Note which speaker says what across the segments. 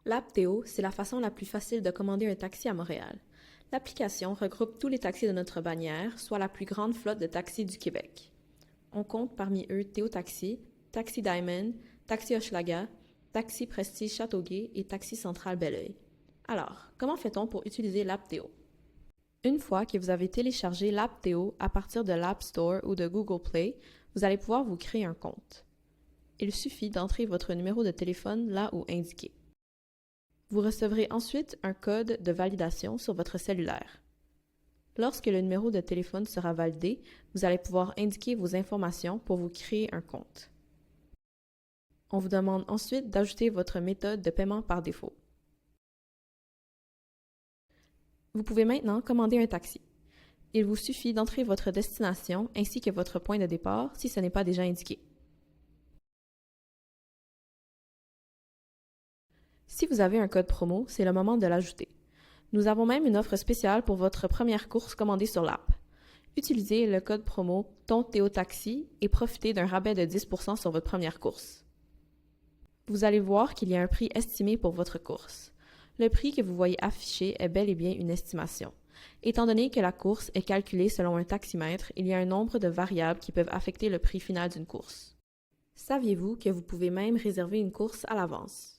Speaker 1: L'app Théo, c'est la façon la plus facile de commander un taxi à Montréal. L'application regroupe tous les taxis de notre bannière, soit la plus grande flotte de taxis du Québec. On compte parmi eux Théo Taxi, Taxi Diamond, Taxi Hochelaga, Taxi Prestige Châteauguay et Taxi Central Belleuil. Alors, comment fait-on pour utiliser l'app Théo? Une fois que vous avez téléchargé l'app Théo à partir de l'App Store ou de Google Play, vous allez pouvoir vous créer un compte. Il suffit d'entrer votre numéro de téléphone là où indiqué. Vous recevrez ensuite un code de validation sur votre cellulaire. Lorsque le numéro de téléphone sera validé, vous allez pouvoir indiquer vos informations pour vous créer un compte. On vous demande ensuite d'ajouter votre méthode de paiement par défaut. Vous pouvez maintenant commander un taxi. Il vous suffit d'entrer votre destination ainsi que votre point de départ si ce n'est pas déjà indiqué. Si vous avez un code promo, c'est le moment de l'ajouter. Nous avons même une offre spéciale pour votre première course commandée sur l'app. Utilisez le code promo TONThéoTaxi et profitez d'un rabais de 10% sur votre première course. Vous allez voir qu'il y a un prix estimé pour votre course. Le prix que vous voyez affiché est bel et bien une estimation. Étant donné que la course est calculée selon un taximètre, il y a un nombre de variables qui peuvent affecter le prix final d'une course. Saviez-vous que vous pouvez même réserver une course à l'avance?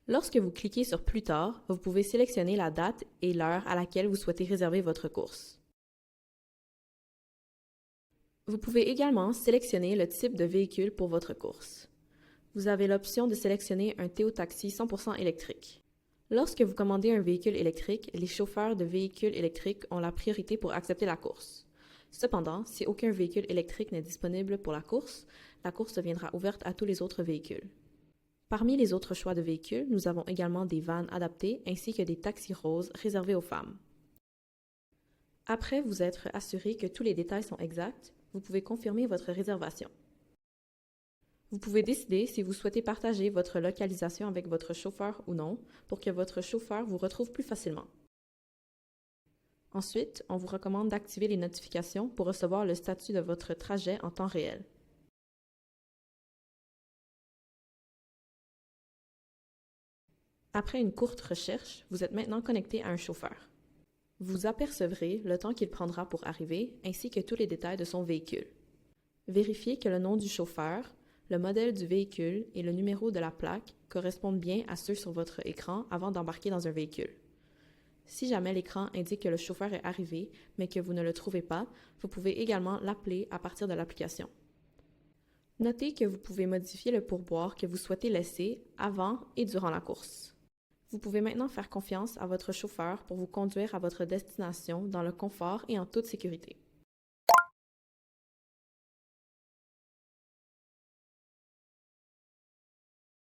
Speaker 1: Lorsque vous cliquez sur « Plus tard », vous pouvez sélectionner la date et l'heure à laquelle vous souhaitez réserver votre course. Vous pouvez également sélectionner le type de véhicule pour votre course. Vous avez l'option de sélectionner un Théo Taxi 100% électrique. Lorsque vous commandez un véhicule électrique, les chauffeurs de véhicules électriques ont la priorité pour accepter la course. Cependant, si aucun véhicule électrique n'est disponible pour la course deviendra ouverte à tous les autres véhicules. Parmi les autres choix de véhicules, nous avons également des vannes adaptées ainsi que des taxis roses réservés aux femmes. Après vous être assuré que tous les détails sont exacts, vous pouvez confirmer votre réservation. Vous pouvez décider si vous souhaitez partager votre localisation avec votre chauffeur ou non pour que votre chauffeur vous retrouve plus facilement. Ensuite, on vous recommande d'activer les notifications pour recevoir le statut de votre trajet en temps réel. Après une courte recherche, vous êtes maintenant connecté à un chauffeur. Vous apercevrez le temps qu'il prendra pour arriver ainsi que tous les détails de son véhicule. Vérifiez que le nom du chauffeur, le modèle du véhicule et le numéro de la plaque correspondent bien à ceux sur votre écran avant d'embarquer dans un véhicule. Si jamais l'écran indique que le chauffeur est arrivé, mais que vous ne le trouvez pas, vous pouvez également l'appeler à partir de l'application. Notez que vous pouvez modifier le pourboire que vous souhaitez laisser avant et durant la course. Vous pouvez maintenant faire confiance à votre chauffeur pour vous conduire à votre destination dans le confort et en toute sécurité.